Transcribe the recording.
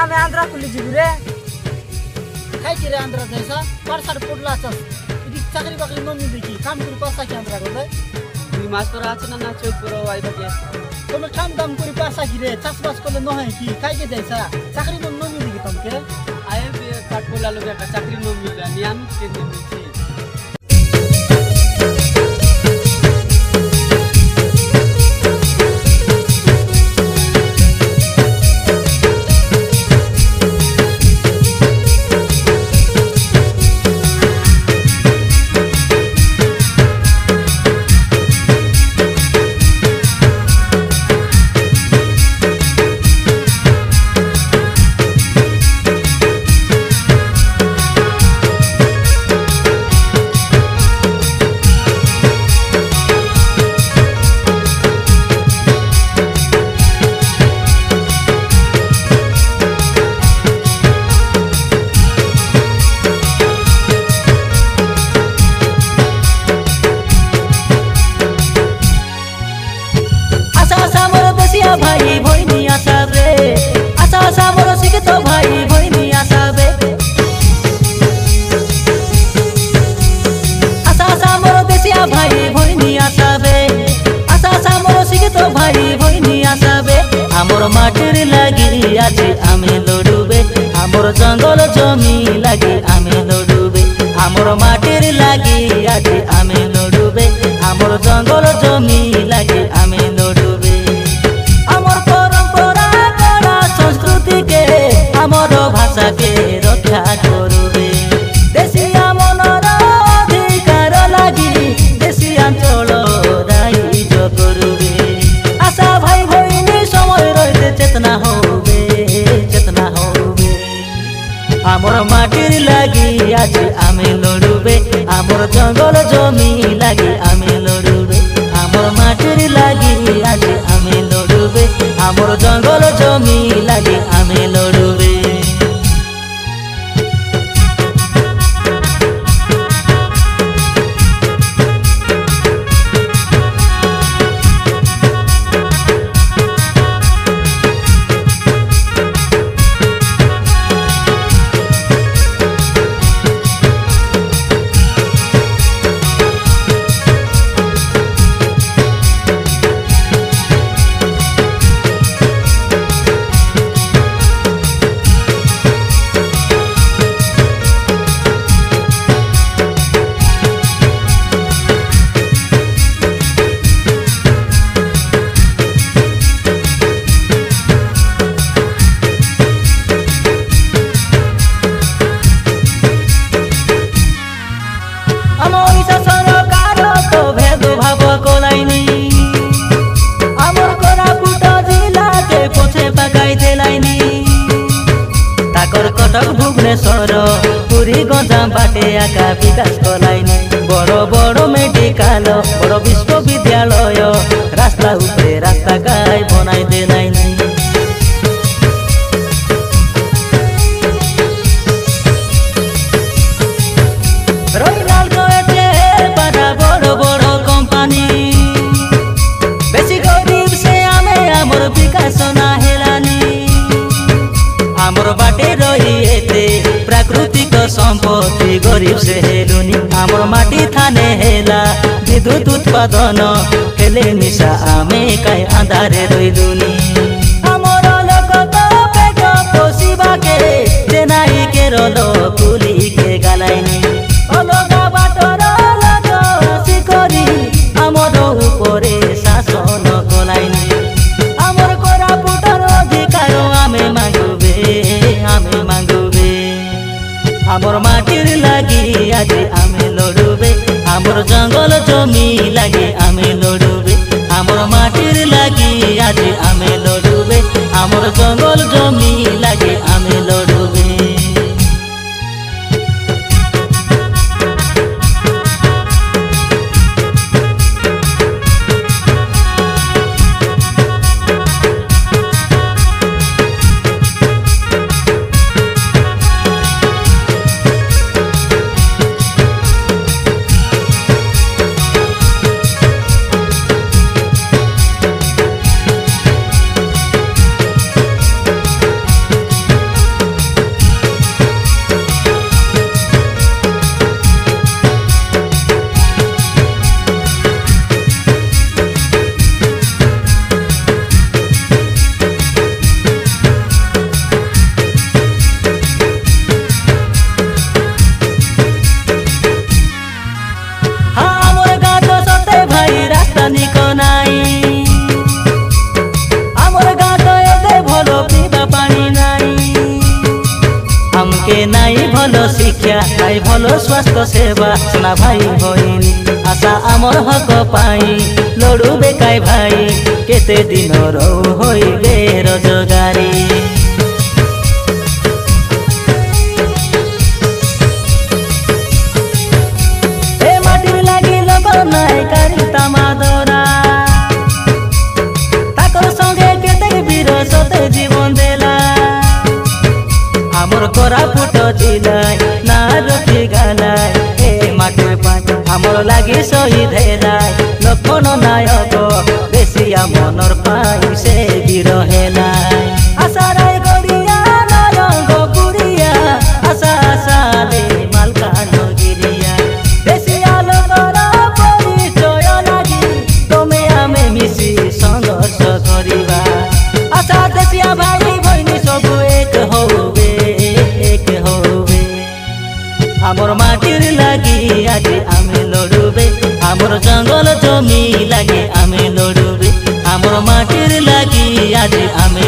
ଆମେ ଆନ୍ଧ୍ରା କୁଲି ଯିବୁ ରେ ଖାଇକି ରେ ଆନ୍ଧ୍ରା ଯାଇସା ପାଠଶାଠ ପଢଲା ଚାଷ ଏଠି ଚାକରି ବାକରି ନ ମିଳିକି କାମ କରି ପାସା କି ଆନ୍ଧ୍ରା ଗଲେ 2 ମାସ ପରେ আছে না চৈত পর আইবা কি তুমি কাম দাম করে পাসা কি রে চাষবাস করলে ন হয় কি খাইকে যাইসা চাকরি ন মিলিকি তোমাকে আয়ে কাট পড়লা লোক একটা চাকরি ন মিললা নিয়াম কে মিলছি भाई भोइनी आशा रे आशा आशा मोर शिक्षित भाई भोइनी आशा रे आशा आशा मोर देशिया भाई भोइनी आशा रे आशा आशा मोर शिक्षित भाई भोइनी आशा रे आमर माटिर लागी आज आमे लड़ुबे आमर जंगल जमी लागी आमे लड़ुबे आमर माटिर लागी आज आमे लड़ुबे आमर जंगल जमी लागी आमे लड़ुबे आमर भाषा के रक्षा करुबे देशिया मनर अधिकार लगी देशी अंचल राइज करुबे आशा भाई भईनी समय रही चेतना होबे आमर माटिर लगी आज आमे लड़ुबे आमर जंगल जमी लगी आमे लड़ुबे आमर माटिर लगी आज आमे लड़ुबे आमर जंगल जमी लगी आमे लड़ुबे कटक भुवनेश्वर पुरी गंजाम बाटे आका विकास कलाइनी बड़ बड़ मेडिकल बड़ विश्वविद्यालय रास्ता उपरे रास्ता गाय बनाई देलाइनी रहीलाल गएते बड़ा बड़ बड़ कंपनी बेसी गरीब से आमे आमर विकास ना हेलानी आमर बाटे रही एते प्राकृतिक संपत्ति गरीब से हेलुनी आमर माटी थाने हेला विद्युत उत्पादन हेले निशा आमे काई अंधारे रहिलुनी आमर लोक तो पेट पोषिबा के जेनाई के रलो कुली के गालाइनी अलगा बाटर लगा सिकरी आमर उपरे शासन कलाइनी आमर कोरापुटर अधिकार आमे मांगुबे आमर माटिर लागी आज आमे लड़ुबे आमर जंगल जमी लागी आमे लड़ुबे आमर माटिर लागी आज आमे लड़ुबे आमर जंगल जमी लागी आमे लड़ुबे तो सेवा सुना भाई होइनी आशा आमर हक पाई लड़ू बेकाय भाई केते दिन रहू होई बेरोजगारी ए माटिर लागि लोक नाय कारी तामादरा ताकर संगे केते वीर सते जीवन देला आमर कोरापुट जिल्लाय ना रखी गालाय ए माटिर पाई आमर लागि शहीद हेलाय लखन नायक बेसिया मनर पाई से वीर हेलाय आशा राय गड़िया नारंग पुरिया आशा आशाले मालकानगिरिया बेसिया लोकर परिचय लागि तमे आमे मिसी संघर्ष करिबा आशा देसिया भाई भैनी सब एक होबे आमर माटिर लागि आज आमे लड़ुबे आमर जंगल जमी लागि आमे लड़ुबे आमर माटिर लागि आज आमे